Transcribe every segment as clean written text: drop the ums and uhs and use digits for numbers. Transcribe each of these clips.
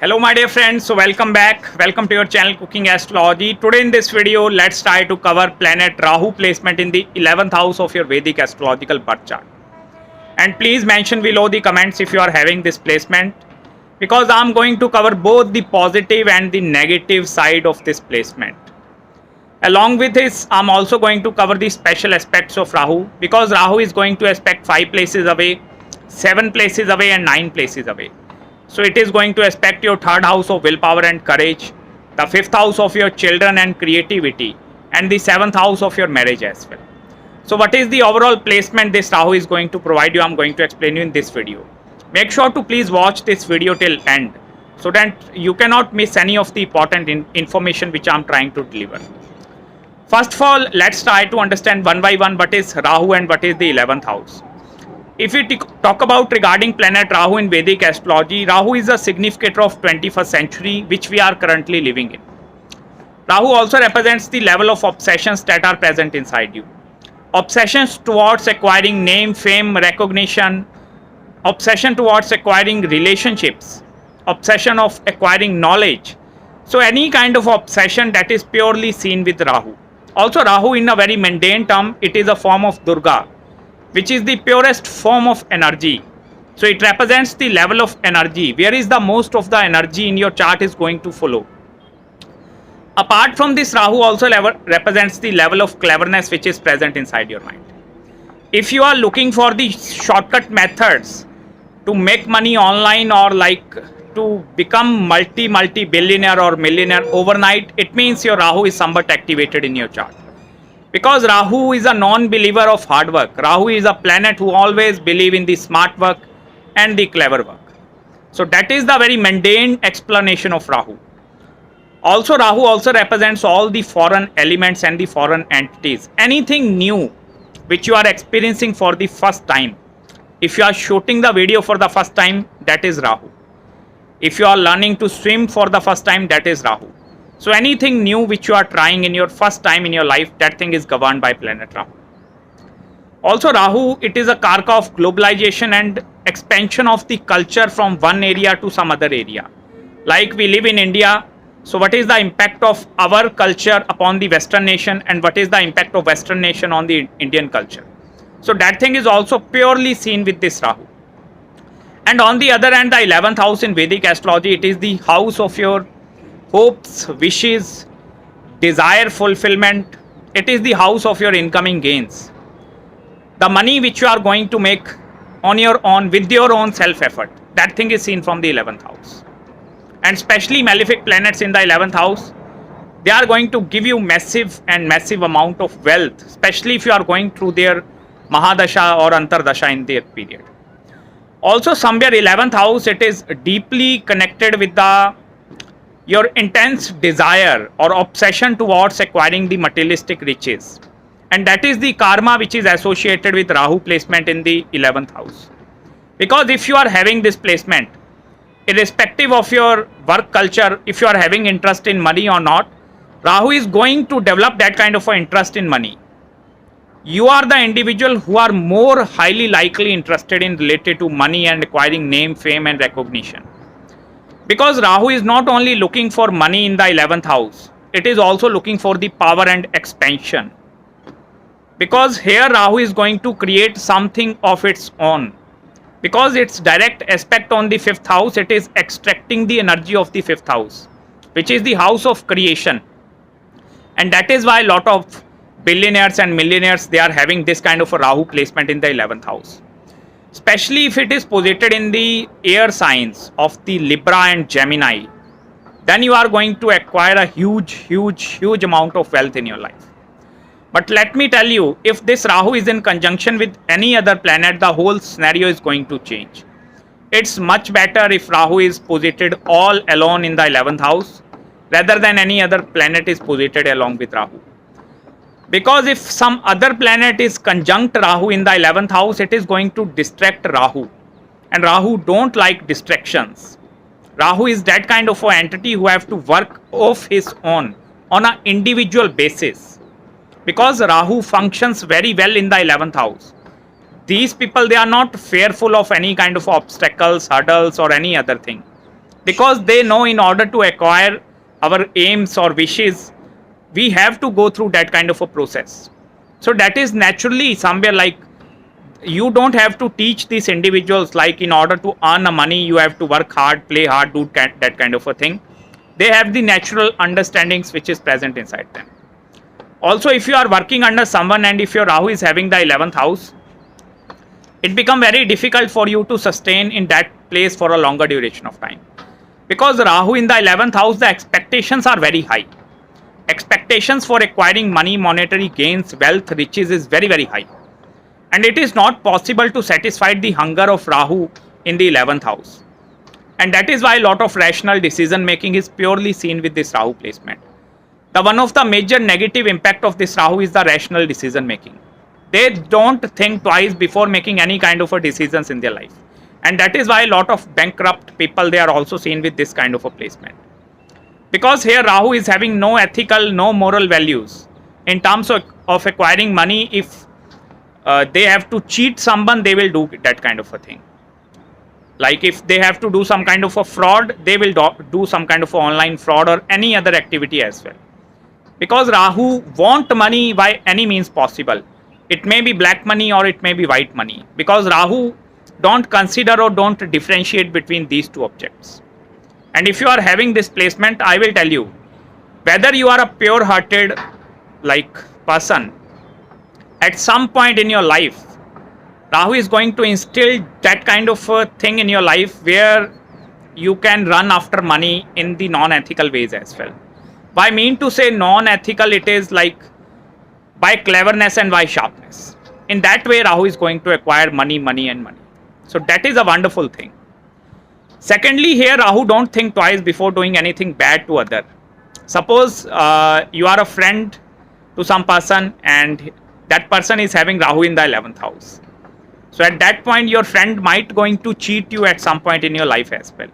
Hello my dear friends, so welcome back. Welcome to your channel Cooking Astrology. Today in this video, let's try to cover planet Rahu placement in the 11th house of your Vedic astrological birth chart. And please mention below the comments if you are having this placement, because I'm going to cover both the positive and the negative side of this placement. Along with this, I'm also going to cover the special aspects of Rahu, because Rahu is going to aspect 5 places away, 7 places away and 9 places away. So it is going to aspect your 3rd house of willpower and courage, the 5th house of your children and creativity, and the 7th house of your marriage as well. So what is the overall placement this Rahu is going to provide you? I'm going to explain you in this video. Make sure to please watch this video till end, so that you cannot miss any of the important information which I'm trying to deliver. First of all, let's try to understand one by one what is Rahu and what is the 11th house. If we talk about regarding planet Rahu in Vedic astrology, Rahu is a significator of 21st century which we are currently living in. Rahu also represents the level of obsessions that are present inside you. Obsessions towards acquiring name, fame, recognition, obsession towards acquiring relationships, obsession of acquiring knowledge. So any kind of obsession that is purely seen with Rahu. Also Rahu, in a very mundane term, it is a form of Durga, which is the purest form of energy. So it represents the level of energy. Where is the most of the energy in your chart is going to follow. Apart from this, Rahu also represents the level of cleverness which is present inside your mind. If you are looking for the shortcut methods to make money online, or like to become multi-billionaire or millionaire overnight, it means your Rahu is somewhat activated in your chart. Because Rahu is a non-believer of hard work. Rahu is a planet who always believe in the smart work and the clever work. So that is the very mundane explanation of Rahu. Also Rahu also represents all the foreign elements and the foreign entities. Anything new which you are experiencing for the first time. If you are shooting the video for the first time, that is Rahu. If you are learning to swim for the first time, that is Rahu. So anything new which you are trying in your first time in your life, that thing is governed by planet Rahu. Also Rahu, it is a karka of globalization and expansion of the culture from one area to some other area. Like we live in India, so what is the impact of our culture upon the Western nation, and what is the impact of Western nation on the Indian culture? So that thing is also purely seen with this Rahu. And on the other hand, the 11th house in Vedic astrology, it is the house of your hopes, wishes, desire fulfillment. It is the house of your incoming gains. The money which you are going to make on your own with your own self-effort. That thing is seen from the 11th house. And especially malefic planets in the 11th house, they are going to give you massive amount of wealth, especially if you are going through their Mahadasha or Antardasha in their period. Also somewhere 11th house, it is deeply connected with your intense desire or obsession towards acquiring the materialistic riches, and that is the karma which is associated with Rahu placement in the 11th house. Because if you are having this placement, irrespective of your work culture, if you are having interest in money or not, Rahu is going to develop that kind of an interest in money. You are the individual who are more highly likely interested in related to money and acquiring name, fame and recognition. Because Rahu is not only looking for money in the 11th house, it is also looking for the power and expansion. Because here Rahu is going to create something of its own. Because its direct aspect on the 5th house, it is extracting the energy of the 5th house, which is the house of creation. And that is why a lot of billionaires and millionaires, they are having this kind of a Rahu placement in the 11th house. Especially if it is posited in the air signs of the Libra and Gemini, then you are going to acquire a huge amount of wealth in your life. But let me tell you, if this Rahu is in conjunction with any other planet, the whole scenario is going to change. It's much better if Rahu is posited all alone in the 11th house, rather than any other planet is posited along with Rahu. Because if some other planet is conjunct Rahu in the 11th house, it is going to distract Rahu. And Rahu don't like distractions. Rahu is that kind of an entity who have to work of his own on an individual basis. Because Rahu functions very well in the 11th house. These people, they are not fearful of any kind of obstacles, hurdles or any other thing. because they know in order to acquire our aims or wishes, we have to go through that kind of a process. So that is naturally somewhere like, you don't have to teach these individuals like in order to earn a money you have to work hard, play hard, do that kind of a thing. They have the natural understandings which is present inside them. Also, if you are working under someone and if your Rahu is having the 11th house, it becomes very difficult for you to sustain in that place for a longer duration of time. Because Rahu in the 11th house, the expectations are very high. Expectations for acquiring money, monetary gains, wealth, riches is very, very high. And it is not possible to satisfy the hunger of Rahu in the 11th house. And that is why a lot of rational decision making is purely seen with this Rahu placement. The one of the major negative impact of this Rahu is the rational decision making. They don't think twice before making any kind of a decisions in their life. And that is why a lot of bankrupt people, they are also seen with this kind of a placement. Because here Rahu is having no ethical, no moral values. In terms of acquiring money, if they have to cheat someone, they will do that kind of a thing. Like if they have to do some kind of a fraud, they will do some kind of online fraud or any other activity as well. Because Rahu want money by any means possible. It may be black money or it may be white money. Because Rahu don't consider or don't differentiate between these two objects. And if you are having this placement, I will tell you, whether you are a pure-hearted like person, at some point in your life, Rahu is going to instill that kind of a thing in your life where you can run after money in the non-ethical ways as well. By mean to say non-ethical, it is like by cleverness and by sharpness. In that way, Rahu is going to acquire money, money and money. So that is a wonderful thing. Secondly, here Rahu don't think twice before doing anything bad to other. Suppose you are a friend to some person and that person is having Rahu in the 11th house. So at that point, your friend might going to cheat you at some point in your life as well.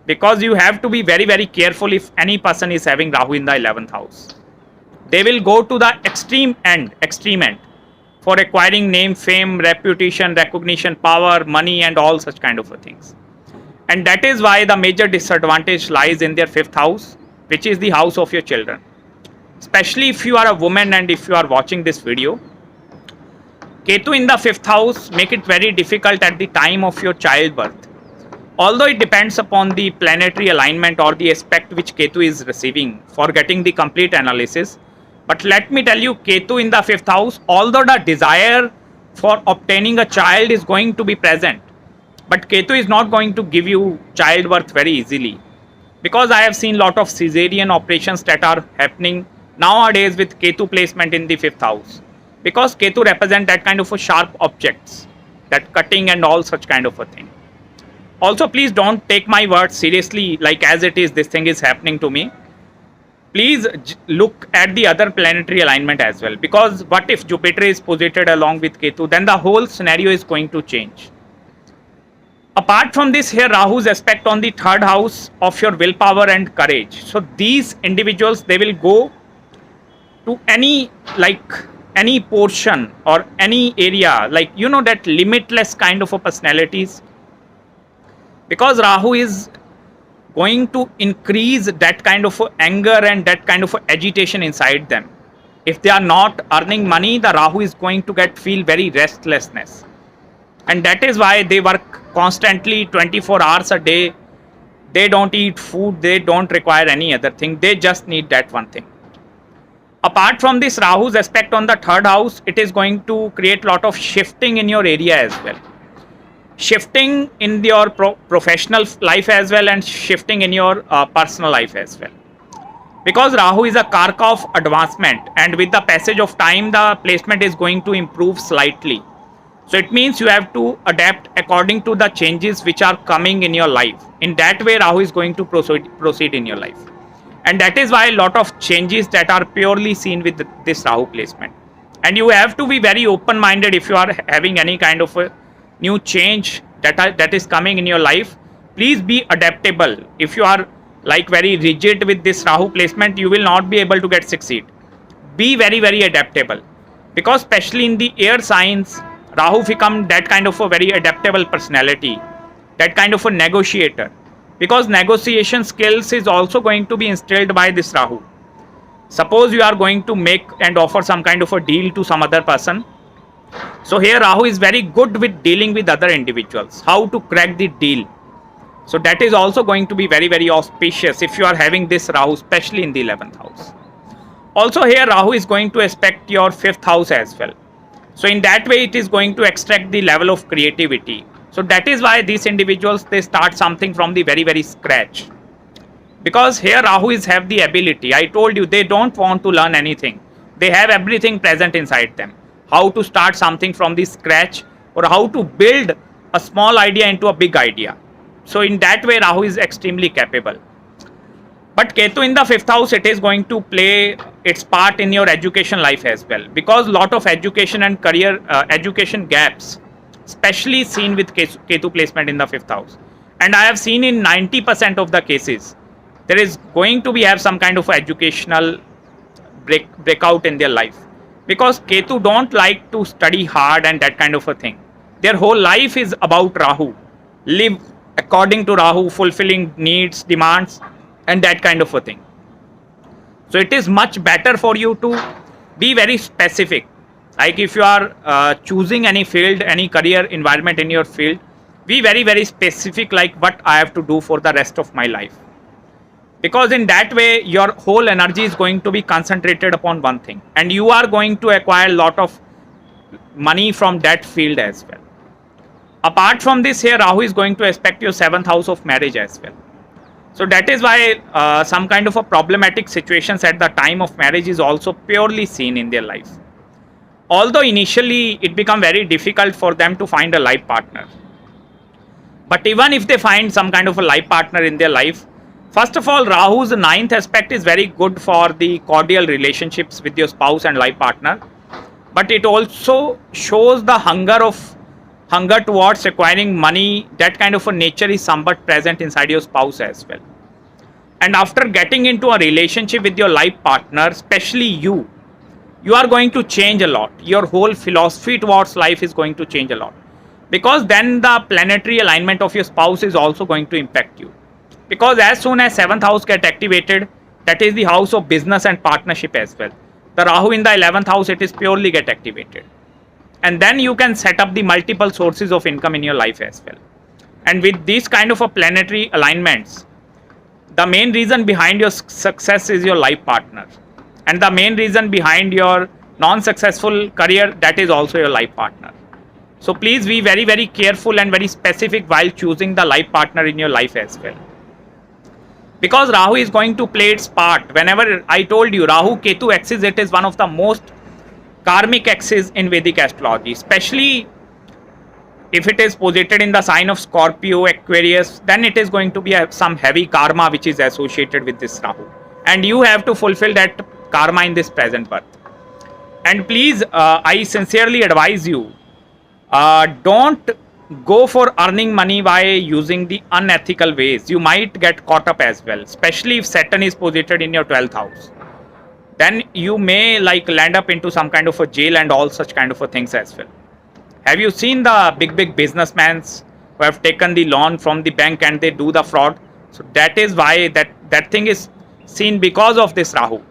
Because you have to be very, very careful if any person is having Rahu in the 11th house. They will go to the extreme end for acquiring name, fame, reputation, recognition, power, money and all such kind of things. And that is why the major disadvantage lies in their 5th house, which is the house of your children. Especially if you are a woman and if you are watching this video. Ketu in the 5th house make it very difficult at the time of your childbirth. Although it depends upon the planetary alignment or the aspect which Ketu is receiving for getting the complete analysis. But let me tell you, Ketu in the 5th house, although the desire for obtaining a child is going to be present, but Ketu is not going to give you childbirth very easily. Because I have seen lot of caesarean operations that are happening nowadays with Ketu placement in the 5th house. Because Ketu represent that kind of a sharp objects, that cutting and all such kind of a thing. Also, please don't take my words seriously like as it is this thing is happening to me. Please look at the other planetary alignment as well. Because what if Jupiter is posited along with Ketu, then the whole scenario is going to change. Apart from this, here Rahu's aspect on the 3rd house of your willpower and courage. So these individuals, they will go to any portion or any area, like you know that limitless kind of a personalities. Because Rahu is going to increase that kind of anger and that kind of agitation inside them. If they are not earning money, the Rahu is going to feel very restlessness. And that is why they work constantly 24 hours a day. They don't eat food, they don't require any other thing. They just need that one thing. Apart from this Rahu's aspect on the 3rd house, it is going to create a lot of shifting in your area as well. Shifting in your professional life as well and shifting in your personal life as well. Because Rahu is a karka of advancement and with the passage of time, the placement is going to improve slightly. So it means you have to adapt according to the changes which are coming in your life. In that way, Rahu is going to proceed in your life. And that is why a lot of changes that are purely seen with this Rahu placement. And you have to be very open-minded if you are having any kind of a new change that is coming in your life. Please be adaptable. If you are like very rigid with this Rahu placement, you will not be able to get succeed. Be very, very adaptable. Because especially in the air signs, Rahu become that kind of a very adaptable personality, that kind of a negotiator. because negotiation skills is also going to be instilled by this Rahu. Suppose you are going to make and offer some kind of a deal to some other person. So here Rahu is very good with dealing with other individuals, how to crack the deal. So that is also going to be very, very auspicious if you are having this Rahu, especially in the 11th house. Also here Rahu is going to aspect your 5th house as well. So in that way it is going to extract the level of creativity. So that is why these individuals, they start something from the very, very scratch. Because here Rahu is have the ability. I told you, they don't want to learn anything. They have everything present inside them. How to start something from the scratch, or how to build a small idea into a big idea. So in that way Rahu is extremely capable. But Ketu in the 5th house, it is going to play its part in your education life as well. Because lot of education and career education gaps, especially seen with Ketu placement in the 5th house. And I have seen in 90% of the cases, there is going to be have some kind of educational breakout in their life. Because Ketu don't like to study hard and that kind of a thing. Their whole life is about Rahu. Live according to Rahu, fulfilling needs, demands, and that kind of a thing. So it is much better for you to be very specific. Like if you are choosing any field, any career environment in your field, be very, very specific, like what I have to do for the rest of my life. Because in that way your whole energy is going to be concentrated upon one thing, and you are going to acquire a lot of money from that field as well. Apart from this, here Rahu is going to aspect your 7th house of marriage as well. So that is why some kind of a problematic situations at the time of marriage is also purely seen in their life. Although initially it become very difficult for them to find a life partner. But even if they find some kind of a life partner in their life, first of all, Rahu's 9th aspect is very good for the cordial relationships with your spouse and life partner. But it also shows the hunger towards acquiring money. That kind of a nature is somewhat present inside your spouse as well. And after getting into a relationship with your life partner, especially you are going to change a lot. Your whole philosophy towards life is going to change a lot. Because then the planetary alignment of your spouse is also going to impact you. Because as soon as 7th house get activated, that is the house of business and partnership as well. The Rahu in the 11th house, it is purely get activated. And then you can set up the multiple sources of income in your life as well. And with these kind of a planetary alignments, the main reason behind your success is your life partner. And the main reason behind your non-successful career, that is also your life partner. So please be very, very careful and very specific while choosing the life partner in your life as well. Because Rahu is going to play its part. Whenever I told you Rahu-Ketu axis, it is one of the most karmic axis in Vedic astrology. Especially if it is posited in the sign of Scorpio, Aquarius, then it is going to be some heavy karma which is associated with this Rahu. And you have to fulfill that karma in this present birth. And please, I sincerely advise you, don't go for earning money by using the unethical ways. You might get caught up as well, especially if Saturn is posited in your 12th house. Then you may like land up into some kind of a jail and all such kind of a things as well. Have you seen the big businessmen who have taken the loan from the bank and they do the fraud? So that is why that thing is seen because of this Rahu.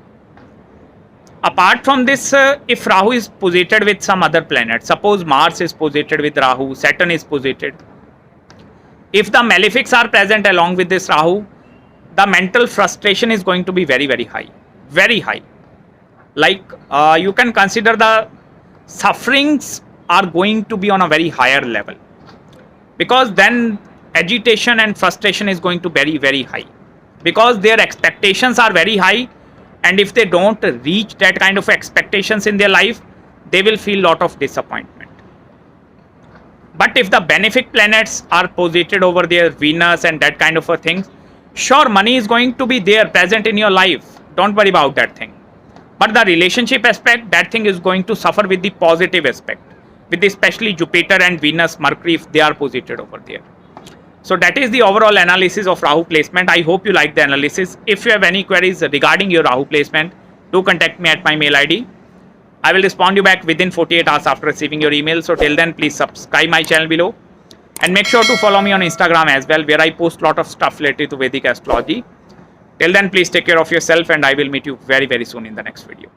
Apart from this, if Rahu is posited with some other planet, suppose Mars is posited with Rahu, Saturn is posited. If the malefics are present along with this Rahu, the mental frustration is going to be very, very high. Very high. Like you can consider the sufferings are going to be on a very higher level. Because then agitation and frustration is going to be very, very high. Because their expectations are very high. And if they don't reach that kind of expectations in their life, they will feel lot of disappointment. But if the benefic planets are posited over their Venus and that kind of a thing, sure, money is going to be there present in your life. Don't worry about that thing. But the relationship aspect, that thing is going to suffer with the positive aspect. With especially Jupiter and Venus, Mercury, if they are posited over there. So that is the overall analysis of Rahu placement. I hope you like the analysis. If you have any queries regarding your Rahu placement, do contact me at my mail ID. I will respond you back within 48 hours after receiving your email. So till then, please subscribe my channel below. And make sure to follow me on Instagram as well, where I post a lot of stuff related to Vedic astrology. Till then, please take care of yourself, and I will meet you very, very soon in the next video.